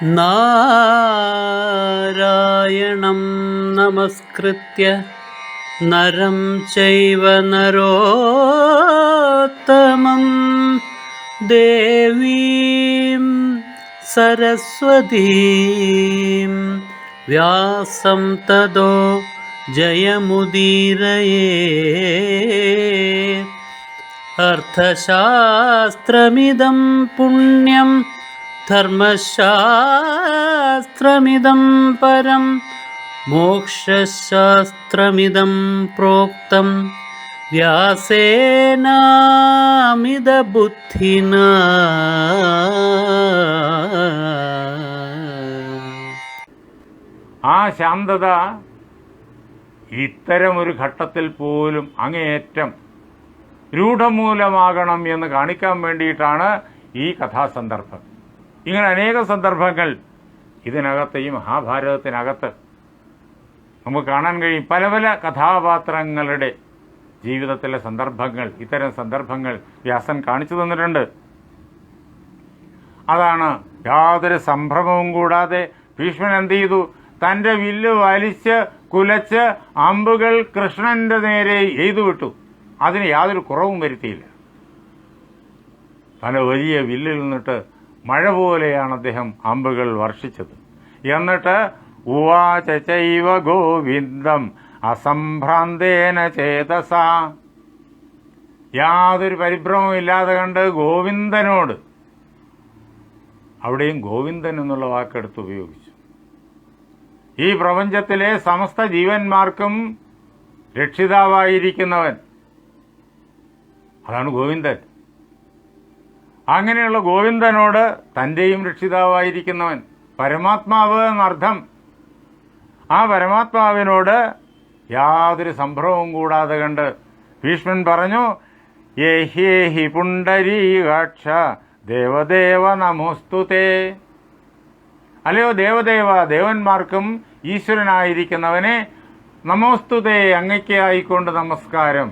നാരായണം നമസ്കൃത്യ നരം ചൈവ നരോത്തമം ദേവീം സരസ്വതീം വ്യാസം തതോ ജയമുദീരയേ. അർത്ഥശാസ്ത്രമിദം പുണ്യം ധർമ്മശാസ്ത്രമിദം പരം മോക്ഷശാസ്ത്രമിദം പ്രോക്തം വ്യാസേനാമിതബുദ്ധിനാ. ആ ശാന്തത ഇത്തരമൊരു ഘട്ടത്തിൽ പോലും അങ്ങേയറ്റം രൂഢമൂലമാകണം എന്ന് കാണിക്കാൻ വേണ്ടിയിട്ടാണ് ഈ കഥാസന്ദർഭം. ഇങ്ങനെ അനേക സന്ദർഭങ്ങൾ ഇതിനകത്ത്, ഈ മഹാഭാരതത്തിനകത്ത് നമുക്ക് കാണാൻ കഴിയും. പല പല കഥാപാത്രങ്ങളുടെ ജീവിതത്തിലെ സന്ദർഭങ്ങൾ, ഇത്തരം സന്ദർഭങ്ങൾ വ്യാസൻ കാണിച്ചു തന്നിട്ടുണ്ട്. അതാണ് യാതൊരു സംഭ്രമവും കൂടാതെ ഭീഷ്മൻ എന്ത് ചെയ്തു? തൻ്റെ വില്ല് വലിച്ച് കുലച്ച് അമ്പുകൾ കൃഷ്ണന്റെ നേരെ എയ്തു വിട്ടു. അതിന് യാതൊരു കുറവും വരുത്തിയില്ല. തൻ്റെ വലിയ വില്ലിൽ നിന്നിട്ട് മഴ പോലെയാണ് അദ്ദേഹം അമ്പുകൾ വർഷിച്ചത്. എന്നിട്ട് ഉവാച ചൈവ ഗോവിന്ദം അസംഭ്രാന്തേന ചേതസ, യാതൊരു പരിഭ്രമവും ഇല്ലാതെ കണ്ട് ഗോവിന്ദനോട്, അവിടെയും ഗോവിന്ദൻ എന്നുള്ള വാക്കെടുത്ത് ഉപയോഗിച്ചു. ഈ പ്രപഞ്ചത്തിലെ സമസ്ത ജീവന്മാർക്കും രക്ഷിതാവായിരിക്കുന്നവൻ, അതാണ് ഗോവിന്ദൻ. അങ്ങനെയുള്ള ഗോവിന്ദനോട്, തൻ്റെയും രക്ഷിതാവായിരിക്കുന്നവൻ, പരമാത്മാവ് എന്നർത്ഥം, ആ പരമാത്മാവിനോട് യാതൊരു സംഭ്രമവും കൂടാതെ കണ്ട് ഭീഷ്മൻ പറഞ്ഞു, യേഹി പുണ്ടരീകാക്ഷ ദേവദേവ നമോസ്തുതേ. അല്ലയോ ദേവദേവ, ദേവന്മാർക്കും ഈശ്വരനായിരിക്കുന്നവനെ, നമോസ്തുതേ, അങ്ങയ്ക്ക് ആയിക്കൊണ്ട് നമസ്കാരം.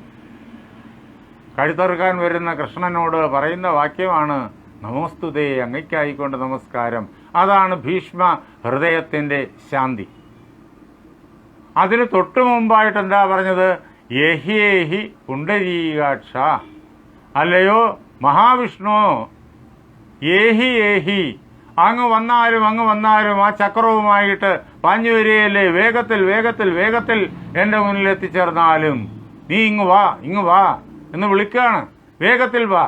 കഴുത്തറുക്കാൻ വരുന്ന കൃഷ്ണനോട് പറയുന്ന വാക്യമാണ് നമോസ്തുതേ, അങ്ങയ്ക്കായിക്കൊണ്ട് നമസ്കാരം. അതാണ് ഭീഷ്മ ഹൃദയത്തിൻ്റെ ശാന്തി. അതിന് തൊട്ടു മുമ്പായിട്ട് എന്താ പറഞ്ഞത്? യേഹി പുണ്ടരീകാക്ഷ, അല്ലയോ മഹാവിഷ്ണു, ഏഹി അങ്ങ് വന്നാലും ആ ചക്രവുമായിട്ട് പാഞ്ഞു വരികയല്ലേ, വേഗത്തിൽ വേഗത്തിൽ വേഗത്തിൽ എൻ്റെ മുന്നിൽ എത്തിച്ചേർന്നാലും നീ ഇങ്ങ് വാ എന്ന് വിളിക്കുകയാണ്. വേഗത്തിൽ വാ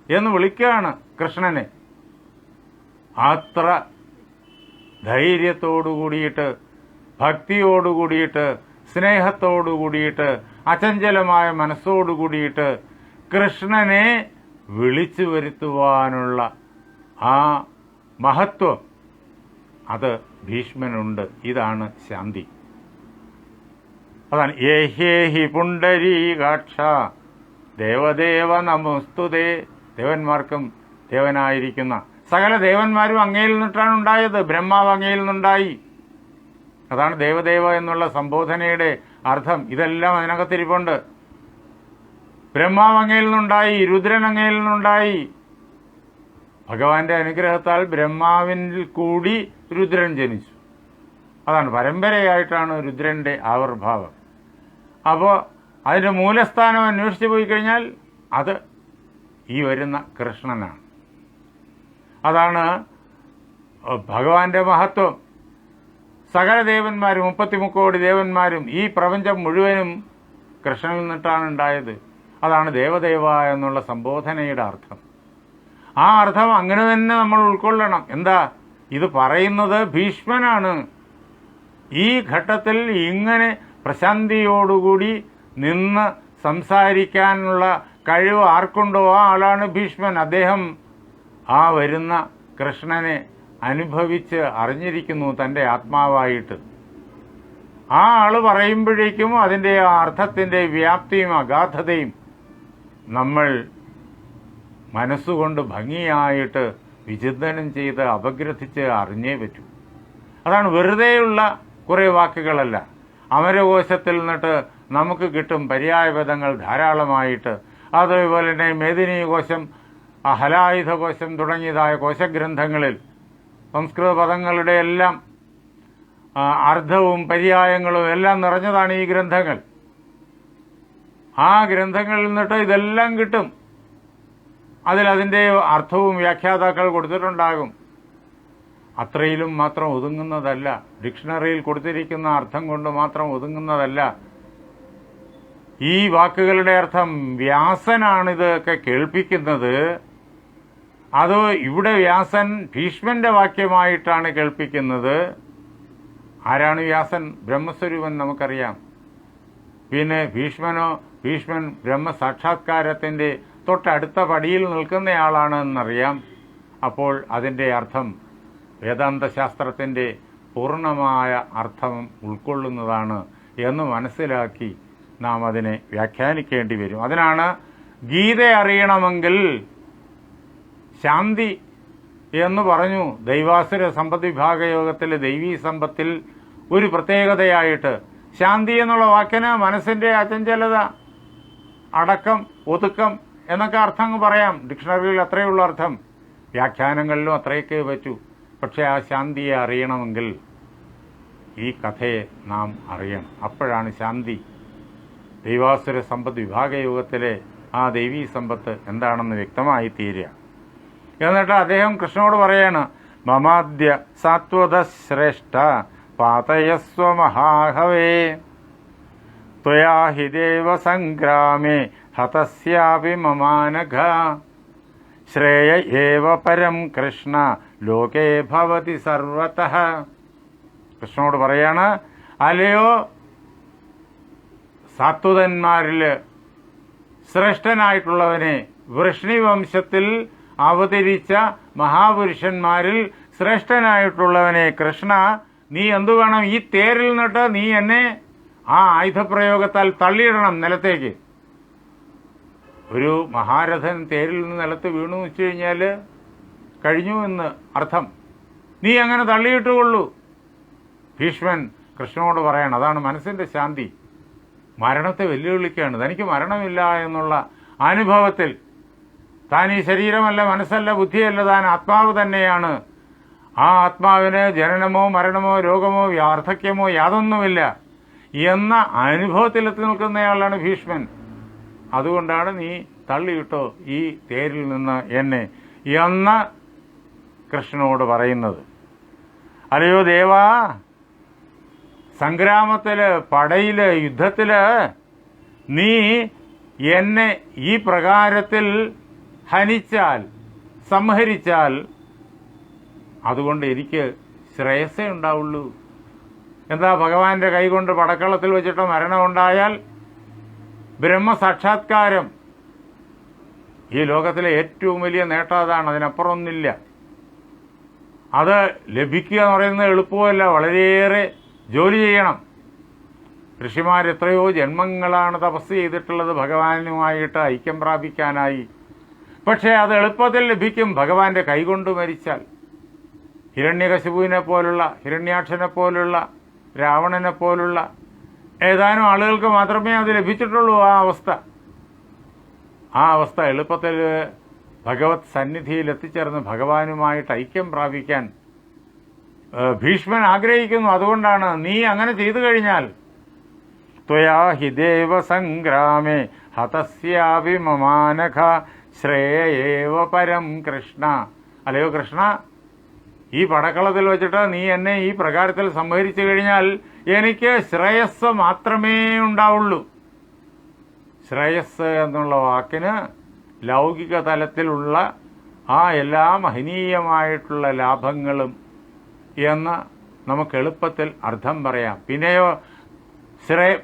എന്ന് വിളിക്കുകയാണ് കൃഷ്ണനെ. അത്ര ധൈര്യത്തോടു കൂടിയിട്ട്, ഭക്തിയോടു കൂടിയിട്ട്, സ്നേഹത്തോടു കൂടിയിട്ട്, അചഞ്ചലമായ മനസ്സോടു കൂടിയിട്ട് കൃഷ്ണനെ വിളിച്ചു വരുത്തുവാനുള്ള ആ മഹത്വം അത് ഭീഷ്മനുണ്ട്. ഇതാണ് ശാന്തി. അതാണ് യേഹി പുണ്ടരീകാക്ഷ ദേവദേവ നമോസ്തുതേ. ദേവന്മാർക്കും ദേവനായിരിക്കുന്ന സകല ദേവന്മാരും അങ്ങയിൽ നിന്നിട്ടാണ് ഉണ്ടായത്. ബ്രഹ്മാവ് അങ്ങയിൽ നിന്നുണ്ടായി. അതാണ് ദേവദേവ എന്നുള്ള സംബോധനയുടെ അർത്ഥം. ഇതെല്ലാം അതിനകത്തിരിപ്പുണ്ട്. ബ്രഹ്മാവ് അങ്ങയിൽ നിന്നുണ്ടായി, രുദ്രൻ അങ്ങയിൽ നിന്നുണ്ടായി. ഭഗവാന്റെ അനുഗ്രഹത്താൽ ബ്രഹ്മാവിൽ കൂടി രുദ്രൻ ജനിച്ചു. അതാണ് പരമ്പരയായിട്ടാണ് രുദ്രന്റെ ആവിർഭാവം. അപ്പോൾ അതിൻ്റെ മൂലസ്ഥാനം അന്വേഷിച്ച് പോയി കഴിഞ്ഞാൽ അത് ഈ വരുന്ന കൃഷ്ണനാണ്. അതാണ് ഭഗവാന്റെ മഹത്വം. സകല ദേവന്മാരും, 33 കോടി ദേവന്മാരും, ഈ പ്രപഞ്ചം മുഴുവനും കൃഷ്ണനിൽ നിന്നിട്ടാണ് ഉണ്ടായത്. അതാണ് ദേവദേവ എന്നുള്ള സംബോധനയുടെ അർത്ഥം. ആ അർത്ഥം അങ്ങനെ തന്നെ നമ്മൾ ഉൾക്കൊള്ളണം. എന്താ ഇത് പറയുന്നത്? ഭീഷ്മനാണ്. ഈ ഘട്ടത്തിൽ ഇങ്ങനെ പ്രശാന്തിയോടുകൂടി നിന്ന് സംസാരിക്കാനുള്ള കഴിവ് ആർക്കുണ്ടോ ആ ആളാണ് ഭീഷ്മൻ. അദ്ദേഹം ആ വരുന്ന കൃഷ്ണനെ അനുഭവിച്ച് അറിഞ്ഞിരിക്കുന്നു തൻ്റെ ആത്മാവായിട്ട്. ആ ആള് പറയുമ്പോഴേക്കും അതിൻ്റെ ആ അർത്ഥത്തിൻ്റെ വ്യാപ്തിയും അഗാധതയും നമ്മൾ മനസ്സുകൊണ്ട് ഭംഗിയായിട്ട് വിചിന്തനം ചെയ്ത് അപഗ്രഥിച്ച് അറിഞ്ഞേ പറ്റൂ. അതാണ് വെറുതെയുള്ള കുറേ വാക്കുകളല്ല. അമരകോശത്തിൽ നിന്നിട്ട് നമുക്ക് കിട്ടും പര്യായപദങ്ങൾ ധാരാളമായിട്ട്. അതേപോലെ തന്നെ മേദിനി കോശം, ഹലായുധ കോശം തുടങ്ങിയതായ കോശഗ്രന്ഥങ്ങളിൽ സംസ്കൃത പദങ്ങളുടെ എല്ലാം അർത്ഥവും പര്യായങ്ങളും എല്ലാം നിറഞ്ഞതാണ് ഈ ഗ്രന്ഥങ്ങൾ. ആ ഗ്രന്ഥങ്ങളിൽ നിന്നിട്ട് ഇതെല്ലാം കിട്ടും. അതിൻ്റെ അർത്ഥവും വ്യാഖ്യാതാക്കൾ കൊടുത്തിട്ടുണ്ടാകും. അത്രയിലും മാത്രം ഒതുങ്ങുന്നതല്ല. ഡിക്ഷണറിയിൽ കൊടുത്തിരിക്കുന്ന അർത്ഥം കൊണ്ട് മാത്രം ഒതുങ്ങുന്നതല്ല. ഈ വാക്കുകളുടെ അർത്ഥം വ്യാസനാണിതൊക്കെ കേൾപ്പിക്കുന്നത്. അതോ ഇവിടെ വ്യാസൻ ഭീഷ്മന്റെ വാക്യമായിട്ടാണ് കേൾപ്പിക്കുന്നത്? ആരാണ് വ്യാസൻ? ബ്രഹ്മസ്വരൂപൻ നമുക്കറിയാം. പിന്നെ ഭീഷ്മൻ ബ്രഹ്മസാക്ഷാത്കാരത്തിൻ്റെ തൊട്ടടുത്ത പടിയിൽ നിൽക്കുന്നയാളാണ് എന്നറിയാം. അപ്പോൾ അതിൻ്റെ അർത്ഥം വേദാന്തശാസ്ത്രത്തിൻ്റെ പൂർണ്ണമായ അർത്ഥം ഉൾക്കൊള്ളുന്നതാണ് എന്ന് മനസ്സിലാക്കി നാം അതിനെ വ്യാഖ്യാനിക്കേണ്ടി വരും. അതിനാണ് ഗീത അറിയണമെങ്കിൽ ശാന്തി എന്ന് പറഞ്ഞു. ദൈവാസുര സമ്പദ് വിഭാഗ യോഗത്തിലെ ദൈവീ സമ്പത്തിൽ ഒരു പ്രത്യേകതയായിട്ട് ശാന്തി എന്നുള്ള വാക്കിന് മനസ്സിൻ്റെ അചഞ്ചലത, അടക്കം, ഒതുക്കം എന്നൊക്കെ അർത്ഥം പറയാം. ഡിക്ഷണറിയിൽ അത്രയുള്ള അർത്ഥം, വ്യാഖ്യാനങ്ങളിലും അത്രയൊക്കെ പറ്റൂ. പക്ഷെ ആ ശാന്തിയെ അറിയണമെങ്കിൽ ഈ കഥയെ നാം അറിയണം. അപ്പോഴാണ് ശാന്തി, ദൈവാസുര സമ്പദ് വിഭാഗയോഗത്തിലെ ആ ദൈവീ സമ്പത്ത് എന്താണെന്ന് വ്യക്തമായി തീരുക. എന്നിട്ട് അദ്ദേഹം കൃഷ്ണനോട് പറയാണ്, മമാദ്യ സാത്വത ശ്രേഷ്ഠ പാതയസ്വ മഹാഹവേ ത്വയാ ഹി ദേവ സംഗ്രാമേ ഹതസ്യാപി മമാനഘ ശ്രേയ ഏവ പരം കൃഷ്ണ ലോകേ ഭവതി സർവതഃ. കൃഷ്ണനോട് പറയാണ്, അല്ലയോ സാത്വതന്മാരിൽ ശ്രേഷ്ഠനായിട്ടുള്ളവനെ, വൃഷ്ണി വംശത്തിൽ അവതരിച്ച മഹാപുരുഷന്മാരിൽ ശ്രേഷ്ഠനായിട്ടുള്ളവനെ കൃഷ്ണ, നീ എന്തു വേണം? ഈ തേരിൽ നിന്നിട്ട് നീ എന്നെ ആ ആയുധപ്രയോഗത്താൽ തള്ളിയിടണം നിലത്തേക്ക്. ഒരു മഹാരഥൻ തേരിൽ നിന്ന് നിലത്ത് വീണു വെച്ചു കഴിഞ്ഞാൽ കഴിഞ്ഞു എന്ന് അർത്ഥം. നീ അങ്ങനെ തള്ളിയിട്ടുകൊള്ളൂ. ഭീഷ്മൻ കൃഷ്ണനോട് പറയണം. അതാണ് മനസ്സിൻ്റെ ശാന്തി. മരണത്തെ വെല്ലുവിളിക്കുകയാണ്. തനിക്ക് മരണമില്ല എന്നുള്ള അനുഭവത്തിൽ താൻ ഈ ശരീരമല്ല, മനസ്സല്ല, ബുദ്ധിയല്ല, താൻ ആത്മാവ് തന്നെയാണ്. ആ ആത്മാവിന് ജനനമോ മരണമോ രോഗമോ വാർദ്ധക്യമോ യാതൊന്നുമില്ല എന്ന അനുഭവത്തിലെത്തി നിൽക്കുന്നയാളാണ് ഭീഷ്മൻ. അതുകൊണ്ടാണ് നീ തള്ളിയിട്ടോ ഈ തേരിൽ നിന്ന് എന്നെ എന്ന് കൃഷ്ണനോട് പറയുന്നത്. അല്ലയോ ദേവാ, സംഗ്രാമത്തില്, പടയില്, യുദ്ധത്തില് നീ എന്നെ ഈ പ്രകാരത്തിൽ ഹനിച്ചാൽ, സംഹരിച്ചാൽ അതുകൊണ്ട് എനിക്ക് ശ്രേയസ്സേ ഉണ്ടാവുള്ളൂ. എന്താ, ഭഗവാന്റെ കൈകൊണ്ട് പടക്കളത്തിൽ വെച്ചിട്ട് മരണമുണ്ടായാൽ ബ്രഹ്മസാക്ഷാത്കാരം ഈ ലോകത്തിലെ ഏറ്റവും വലിയ നേട്ടം അതാണ്. അതിനപ്പുറം ഒന്നില്ല. അത് ലഭിക്കുക എന്ന് പറയുന്നത് എളുപ്പമല്ല, വളരെയേറെ ജോലി ചെയ്യണം. ഋഷിമാർ എത്രയോ ജന്മങ്ങളാണ് തപസ് ചെയ്തിട്ടുള്ളത് ഭഗവാനുമായിട്ട് ഐക്യം പ്രാപിക്കാനായി. പക്ഷേ അത് എളുപ്പത്തിൽ ലഭിക്കും ഭഗവാന്റെ കൈകൊണ്ട് മരിച്ചാൽ. ഹിരണ്യകശിപുവിനെ പോലുള്ള, ഹിരണ്യാക്ഷനെ പോലുള്ള, രാവണനെ പോലുള്ള ഏതാനും ആളുകൾക്ക് മാത്രമേ അത് ലഭിച്ചിട്ടുള്ളൂ. ആ അവസ്ഥ എളുപ്പത്തിൽ ഭഗവത് സന്നിധിയിൽ എത്തിച്ചേർന്ന് ഭഗവാനുമായിട്ട് ഐക്യം പ്രാപിക്കാൻ ഭീഷ്മൻ ആഗ്രഹിക്കുന്നു. അതുകൊണ്ടാണ് നീ അങ്ങനെ ചെയ്തു കഴിഞ്ഞാൽ ത്വയാ ഹി ദേവ സംഗ്രാമേ ഹതസ്യാപി മമാനഘ ശ്രേയേവ പരം കൃഷ്ണ. അല്ലയോ കൃഷ്ണ, ഈ പടക്കളത്തിൽ വെച്ചിട്ട് നീ എന്നെ ഈ പ്രകാരത്തിൽ സംഹരിച്ചു കഴിഞ്ഞാൽ എനിക്ക് ശ്രേയസ് മാത്രമേ ഉണ്ടാവുള്ളൂ. ശ്രേയസ് എന്നുള്ള വാക്കിന് ലൗകിക തലത്തിലുള്ള ആ എല്ലാ മഹനീയമായിട്ടുള്ള ലാഭങ്ങളും എന്ന് നമുക്ക് എളുപ്പത്തിൽ അർത്ഥം പറയാം. പിന്നെയോ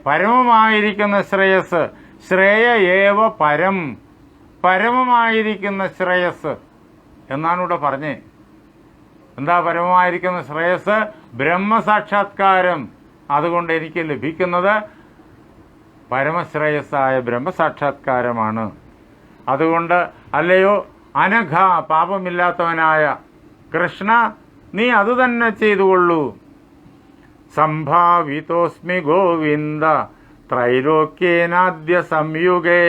പരമമായിരിക്കുന്ന ശ്രേയസ്, ശ്രേയ ഏവ പരം, പരമമായിരിക്കുന്ന ശ്രേയസ് എന്നാണ് ഇവിടെ പറഞ്ഞേ. എന്താ പരമമായിരിക്കുന്ന ശ്രേയസ്? ബ്രഹ്മസാക്ഷാത്കാരം. അതുകൊണ്ട് എനിക്ക് ലഭിക്കുന്നത് പരമശ്രേയസ്സായ ബ്രഹ്മസാക്ഷാത്കാരമാണ്. അതുകൊണ്ട് അല്ലയോ അനഘ, പാപമില്ലാത്തവനായ കൃഷ്ണ, നീ അതുതന്നെ ചെയ്തുകൊള്ളൂ. സംഭാവിതോസ്മി ഗോവിന്ദ ത്രൈലോക്യേനാദ്യ സംയുഗേ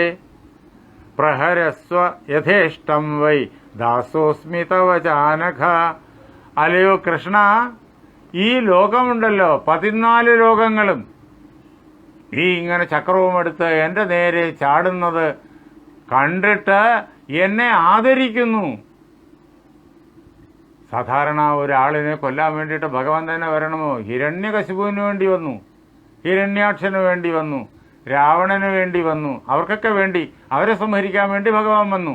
പ്രഹരസ്വ യഥേഷ്ടം വൈ ദാസോസ്മി തവ ജാനഘ അല്ലയോ കൃഷ്ണ, ഈ ലോകമുണ്ടല്ലോ, 14 ലോകങ്ങളും ഈ ഇങ്ങനെ ചക്രവും എടുത്ത് എൻ്റെ നേരെ ചാടുന്നത് കണ്ടിട്ട് എന്നെ ആദരിക്കുന്നു. സാധാരണ ഒരാളിനെ കൊല്ലാൻ വേണ്ടിയിട്ട് ഭഗവാൻ തന്നെ വരണമോ? ഹിരണ്യകശിപുവിന് വേണ്ടി വന്നു, ഹിരണ്യാക്ഷന് വേണ്ടി വന്നു, രാവണന് വേണ്ടി വന്നു, അവർക്കൊക്കെ വേണ്ടി, അവരെ സംഹരിക്കാൻ വേണ്ടി ഭഗവാൻ വന്നു.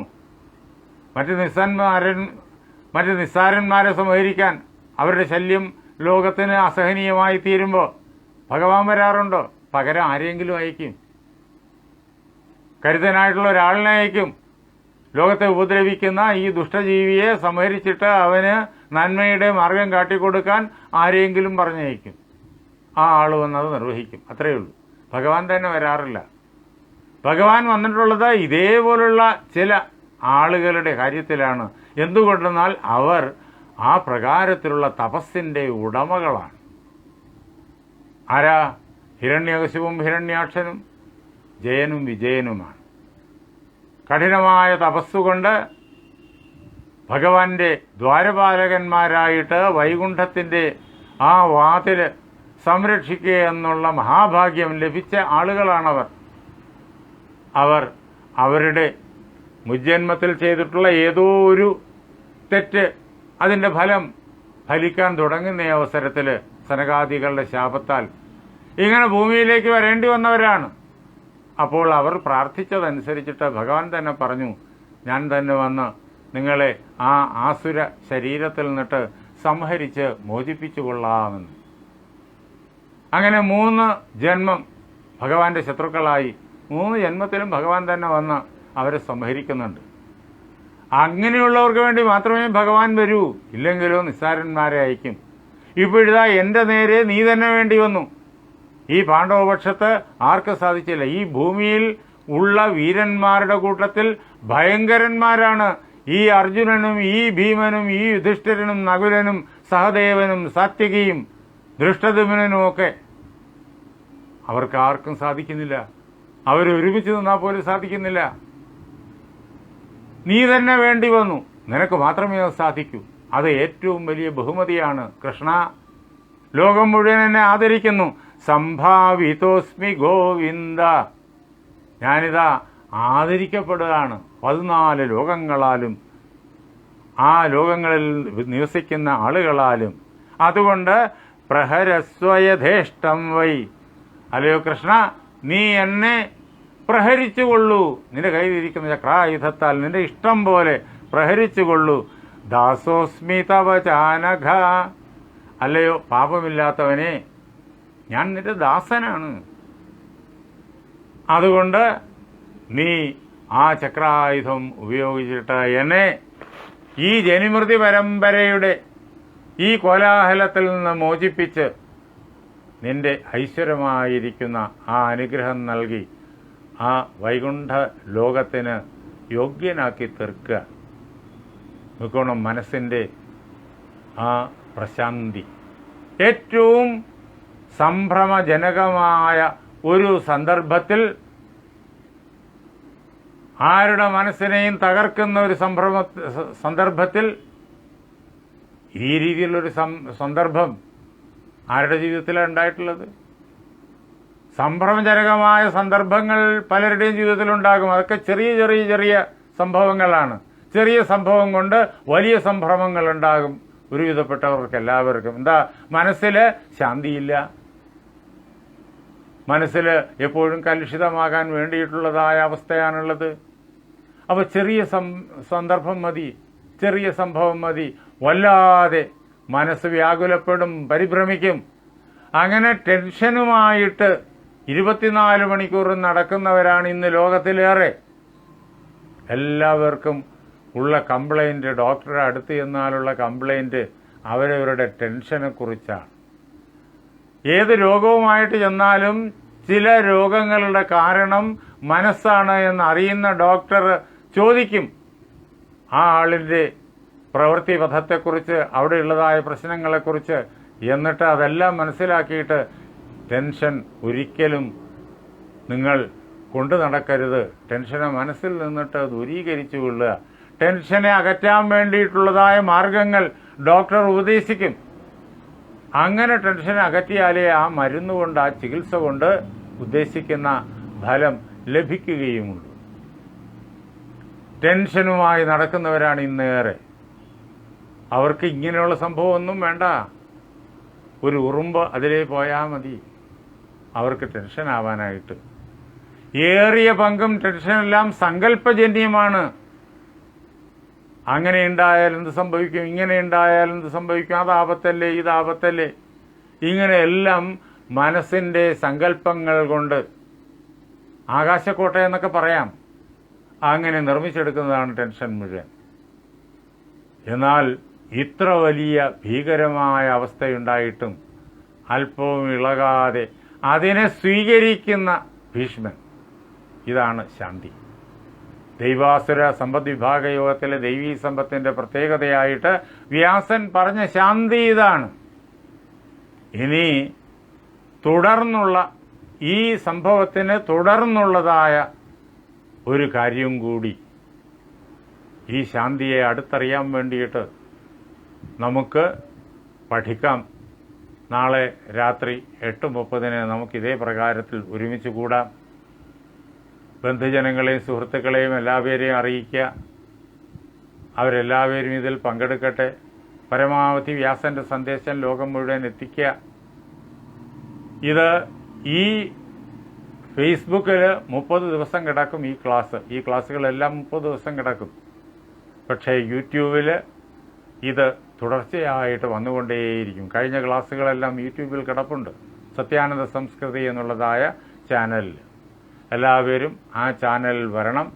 മറ്റ് നിസ്സാരന്മാരെ സംഹരിക്കാൻ, അവരുടെ ശല്യം ലോകത്തിന് അസഹനീയമായി തീരുമ്പോൾ ഭഗവാൻ വരാറുണ്ടോ? പകരം ആരെങ്കിലും അയക്കും, കരുതനായിട്ടുള്ള ഒരാളിനെ അയക്കും. ലോകത്തെ ഉപദ്രവിക്കുന്ന ഈ ദുഷ്ടജീവിയെ സംഹരിച്ചിട്ട് അവന് നന്മയുടെ മാർഗം കാട്ടിക്കൊടുക്കാൻ ആരെങ്കിലും പറഞ്ഞയക്കും. ആ ആൾ വന്നത് നിർവഹിക്കും. അത്രയേ ഉള്ളൂ. ഭഗവാൻ തന്നെ വരാറില്ല. ഭഗവാൻ വന്നിട്ടുള്ളത് ഇതേപോലുള്ള ചില ആളുകളുടെ കാര്യത്തിലാണ്. എന്തുകൊണ്ടെന്നാൽ അവർ ആ പ്രകാരത്തിലുള്ള തപസ്സിൻ്റെ ഉടമകളാണ്. ആരാ? ഹിരണ്യകശിപും ഹിരണ്യാക്ഷനും ജയനും വിജയനുമാണ്. കഠിനമായ തപസ്സുകൊണ്ട് ഭഗവാന്റെ ദ്വാരപാലകന്മാരായിട്ട് വൈകുണ്ഠത്തിൻ്റെ ആ വാതിൽ സംരക്ഷിക്കുക എന്നുള്ള മഹാഭാഗ്യം ലഭിച്ച ആളുകളാണവർ. അവർ അവരുടെ മുജ്ജന്മത്തിൽ ചെയ്തിട്ടുള്ള ഏതോ ഒരു തെറ്റ്, അതിൻ്റെ ഫലം ഫലിക്കാൻ തുടങ്ങുന്ന അവസരത്തിൽ സനകാദികളുടെ ശാപത്താൽ ഇങ്ങനെ ഭൂമിയിലേക്ക് വരേണ്ടി വന്നവരാണ്. അപ്പോൾ അവർ പ്രാർത്ഥിച്ചതനുസരിച്ചിട്ട് ഭഗവാൻ തന്നെ പറഞ്ഞു, ഞാൻ തന്നെ വന്ന് നിങ്ങളെ ആ ആസുര ശരീരത്തിൽ നിന്നിട്ട് സംഹരിച്ച് മോചിപ്പിച്ചു കൊള്ളാമെന്ന്. അങ്ങനെ 3 ജന്മം ഭഗവാന്റെ ശത്രുക്കളായി 3 ജന്മത്തിലും ഭഗവാൻ തന്നെ വന്ന് അവരെ സംഹരിക്കുന്നുണ്ട്. അങ്ങനെയുള്ളവർക്ക് വേണ്ടി മാത്രമേ ഭഗവാൻ വരൂ, ഇല്ലെങ്കിലോ നിസ്സാരന്മാരെ അയക്കും. ഇപ്പോഴിതാ എൻ്റെ നേരെ നീ തന്നെ വേണ്ടി വന്നു. ഈ പാണ്ഡവപക്ഷത്ത് ആർക്ക് സാധിച്ചില്ല. ഈ ഭൂമിയിൽ ഉള്ള വീരന്മാരുടെ കൂട്ടത്തിൽ ഭയങ്കരന്മാരാണ് ഈ അർജുനനും ഈ ഭീമനും ഈ യുധിഷ്ഠിരനും നകുലനും സഹദേവനും സാത്യകിയും ദൃഷ്ടദ്യുമ്നനും ഒക്കെ. അവർക്ക് ആർക്കും സാധിക്കുന്നില്ല. അവരൊരുമിച്ച് നിന്നാൽ പോലും സാധിക്കുന്നില്ല. നീ തന്നെ വേണ്ടി വന്നു, നിനക്ക് മാത്രമേ അത് സാധിക്കൂ. അത് ഏറ്റവും വലിയ ബഹുമതിയാണ് കൃഷ്ണ. ലോകം മുഴുവൻ എന്നെ ആദരിക്കുന്നു. സംഭാവിതോസ്മി ഗോവിന്ദ, ഞാനിതാ ആദരിക്കപ്പെടുകയാണ് 14 ലോകങ്ങളാലും, ആ ലോകങ്ങളിൽ നിവസിക്കുന്ന ആളുകളാലും. അതുകൊണ്ട് പ്രഹരസ്വയഥേഷ്ടം വൈ, അല്ലയോ കൃഷ്ണ, നീ എന്നെ പ്രഹരിച്ചുകൊള്ളൂ. നിന്റെ കയ്യിലിരിക്കുന്ന ചക്രായുധത്താൽ നിന്റെ ഇഷ്ടം പോലെ പ്രഹരിച്ചുകൊള്ളൂ. ദാസോസ്മി തവ ചാനഘ, അല്ലയോ പാപമില്ലാത്തവനെ, ഞാൻ നിന്റെ ദാസനാണ്. അതുകൊണ്ട് നീ ആ ചക്രായുധം ഉപയോഗിച്ചിട്ട് എന്നെ ഈ ജനിമൃതി പരമ്പരയുടെ ഈ കോലാഹലത്തിൽ നിന്ന് മോചിപ്പിച്ച് നിന്റെ ഐശ്വര്യമായിരിക്കുന്ന ആ അനുഗ്രഹം നൽകി ആ വൈകുണ്ഠ ലോകത്തിന് യോഗ്യനാക്കി തീർക്കുക. നോക്കണം, മനസ്സിൻ്റെ ആ പ്രശാന്തി ഏറ്റവും സംഭ്രമജനകമായ ഒരു സന്ദർഭത്തിൽ, ആരുടെ മനസ്സിനെയും തകർക്കുന്ന ഒരു സന്ദർഭത്തിൽ, ഈ രീതിയിലുള്ളൊരു സന്ദർഭം ആരുടെ ജീവിതത്തിലാണ് ഉണ്ടായിട്ടുള്ളത്? സംഭ്രമജനകമായ സന്ദർഭങ്ങൾ പലരുടെയും ജീവിതത്തിലുണ്ടാകും. അതൊക്കെ ചെറിയ ചെറിയ ചെറിയ സംഭവങ്ങളാണ്. ചെറിയ സംഭവം കൊണ്ട് വലിയ സംഭ്രമങ്ങൾ ഉണ്ടാകും ഒരുവിധപ്പെട്ടവർക്ക് എല്ലാവർക്കും. എന്താ? മനസ്സിൽ ശാന്തിയില്ല, മനസ്സിൽ എപ്പോഴും കലുഷിതമാകാൻ വേണ്ടിയിട്ടുള്ളതായ അവസ്ഥയാണുള്ളത്. അപ്പോൾ ചെറിയ സന്ദർഭം മതി, ചെറിയ സംഭവം മതി, വല്ലാതെ മനസ്സ് വ്യാകുലപ്പെടും, പരിഭ്രമിക്കും. അങ്ങനെ ടെൻഷനുമായിട്ട് 24 മണിക്കൂർ നടക്കുന്നവരാണ് ഇന്ന് ലോകത്തിലേറെ. എല്ലാവർക്കും ഉള്ള കംപ്ലൈൻറ്റ്, ഡോക്ടറെ അടുത്ത് ചെന്നാലുള്ള കംപ്ലൈൻറ്റ് അവരവരുടെ ടെൻഷനെ കുറിച്ചാണ്. ഏത് രോഗവുമായിട്ട് ചെന്നാലും ചില രോഗങ്ങളുടെ കാരണം മനസ്സാണ് എന്നറിയുന്ന ഡോക്ടർ ചോദിക്കും ആ ആളിൻ്റെ പ്രവൃത്തി പഥത്തെക്കുറിച്ച്, അവിടെയുള്ളതായ പ്രശ്നങ്ങളെക്കുറിച്ച്. എന്നിട്ട് അതെല്ലാം മനസ്സിലാക്കിയിട്ട് ടെൻഷൻ ഒരിക്കലും നിങ്ങൾ കൊണ്ടു നടക്കരുത്. ടെൻഷനെ മനസ്സിൽ നിന്നിട്ട് ദൂരീകരിച്ചു കൊള്ളുക. ടെൻഷനെ അകറ്റാൻ വേണ്ടിയിട്ടുള്ളതായ മാർഗങ്ങൾ ഡോക്ടർ ഉപദേശിക്കും. അങ്ങനെ ടെൻഷൻ അകറ്റിയാലേ ആ മരുന്ന് കൊണ്ട്, ആ ചികിത്സ കൊണ്ട് ഉദ്ദേശിക്കുന്ന ഫലം ലഭിക്കുകയുമുള്ളൂ. ടെൻഷനുമായി നടക്കുന്നവരാണ് ഇന്നേറെ. അവർക്ക് ഇങ്ങനെയുള്ള സംഭവമൊന്നും വേണ്ട. ഒരു ഉറുമ്പ് അതിലേ പോയാൽ മതി അവർക്ക് ടെൻഷൻ ആവാനായിട്ട്. ഏറിയ പങ്കും ടെൻഷനെല്ലാം സങ്കല്പജന്യമാണ്. അങ്ങനെ ഉണ്ടായാൽ എന്ത് സംഭവിക്കും, ഇങ്ങനെ ഉണ്ടായാൽ എന്ത് സംഭവിക്കും, അതാപത്തല്ലേ, ഇതാപത്തല്ലേ, ഇങ്ങനെയെല്ലാം മനസ്സിൻ്റെ സങ്കല്പങ്ങൾ കൊണ്ട്, ആകാശക്കോട്ട എന്നൊക്കെ പറയാം, അങ്ങനെ നിർമ്മിച്ചെടുക്കുന്നതാണ് ടെൻഷൻ മുഴുവൻ. എന്നാൽ ഇത്ര വലിയ ഭീകരമായ അവസ്ഥയുണ്ടായിട്ടും അല്പവും ഇളകാതെ അതിനെ സ്വീകരിക്കുന്ന ഭീഷ്മൻ, ഇതാണ് ശാന്തി. ദൈവാസുര സമ്പദ് വിഭാഗ യോഗത്തിലെ ദൈവീ സമ്പത്തിൻ്റെ പ്രത്യേകതയായിട്ട് വ്യാസൻ പറഞ്ഞ ശാന്തി ഇതാണ്. ഇനി തുടർന്നുള്ള ഈ സംഭവത്തിന് തുടർന്നുള്ളതായ ഒരു കാര്യം കൂടി, ഈ ശാന്തിയെ അടുത്തറിയാൻ വേണ്ടിയിട്ട് നമുക്ക് പഠിക്കാം. നാളെ രാത്രി 8:30 നമുക്കിതേ പ്രകാരത്തിൽ ഒരുമിച്ച് കൂടാം. ബന്ധുജനങ്ങളെയും സുഹൃത്തുക്കളെയും എല്ലാവരെയും അറിയിക്കുക. അവരെല്ലാവരും ഇതിൽ പങ്കെടുക്കട്ടെ. പരമാവധി വ്യാസൻ്റെ സന്ദേശം ലോകം മുഴുവൻ എത്തിക്കുക. ഇത് ഈ ഫേസ്ബുക്കിൽ 30 ദിവസം കിടക്കും ഈ ക്ലാസ്സുകളെല്ലാം 30 ദിവസം കിടക്കും. പക്ഷേ യൂട്യൂബിൽ ഇത് തുടർച്ചയായിട്ട് വന്നുകൊണ്ടേയിരിക്കും. കഴിഞ്ഞ ക്ലാസ്സുകളെല്ലാം യൂട്യൂബിൽ കിടപ്പുണ്ട്. സത്യാനന്ദ സംസ്കൃതി എന്നുള്ളതായ ചാനലിൽ എല്ലാവരും ആ ചാനലിൽ വരണം.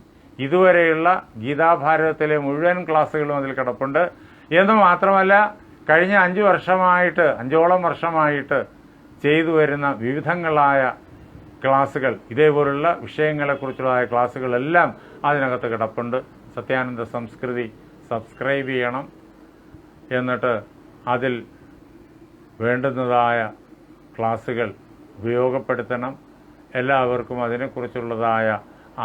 ഇതുവരെയുള്ള ഗീതാഭാരതത്തിലെ മുഴുവൻ ക്ലാസ്സുകളും അതിൽ കിടപ്പുണ്ട്. എന്ന് മാത്രമല്ല, കഴിഞ്ഞ 5 വർഷമായിട്ട് ചെയ്തു വരുന്ന വിവിധങ്ങളായ ക്ലാസ്സുകൾ, ഇതേപോലുള്ള വിഷയങ്ങളെക്കുറിച്ചുള്ളതായ ക്ലാസ്സുകളെല്ലാം അതിനകത്ത് കിടപ്പുണ്ട്. സത്യാനന്ദ സംസ്കൃതി സബ്സ്ക്രൈബ് ചെയ്യണം. എന്നിട്ട് അതിൽ വേണ്ടുന്നതായ ക്ലാസ്സുകൾ ഉപയോഗപ്പെടുത്തണം. എല്ലാവർക്കും അതിനെക്കുറിച്ചുള്ളതായ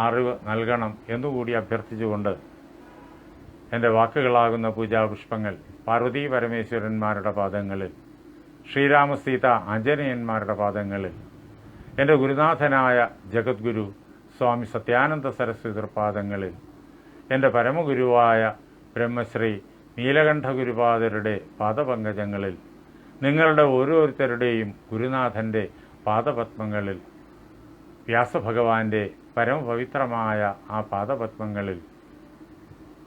അറിവ് നൽകണം എന്നുകൂടി അഭ്യർത്ഥിച്ചുകൊണ്ട് എൻ്റെ വാക്കുകളാകുന്ന പൂജാപുഷ്പങ്ങൾ പാർവതീ പരമേശ്വരന്മാരുടെ പാദങ്ങളിൽ, ശ്രീരാമസീത ആഞ്ജനേയന്മാരുടെ പാദങ്ങളിൽ, എൻ്റെ ഗുരുനാഥനായ ജഗദ്ഗുരു സ്വാമി സത്യാനന്ദ സരസ്വതി പാദങ്ങളിൽ, എൻ്റെ പരമഗുരുവായ ബ്രഹ്മശ്രീ നീലകണ്ഠ ഗുരുപാദരുടെ പാദപങ്കജങ്ങളിൽ, നിങ്ങളുടെ ഓരോരുത്തരുടെയും ഗുരുനാഥൻ്റെ പാദപത്മങ്ങളിൽ, വ്യാസഭഗവാന്റെ പരമപവിത്രമായ ആ പാദപത്മങ്ങളിൽ,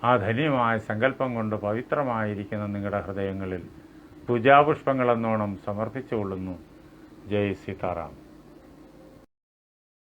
ആ ധന്യമായ സങ്കല്പം കൊണ്ട് പവിത്രമായിരിക്കുന്ന നിങ്ങളുടെ ഹൃദയങ്ങളിൽ പൂജാപുഷ്പങ്ങളെന്നോണം സമർപ്പിച്ചുകൊള്ളുന്നു. ജയ് സീതാറാം.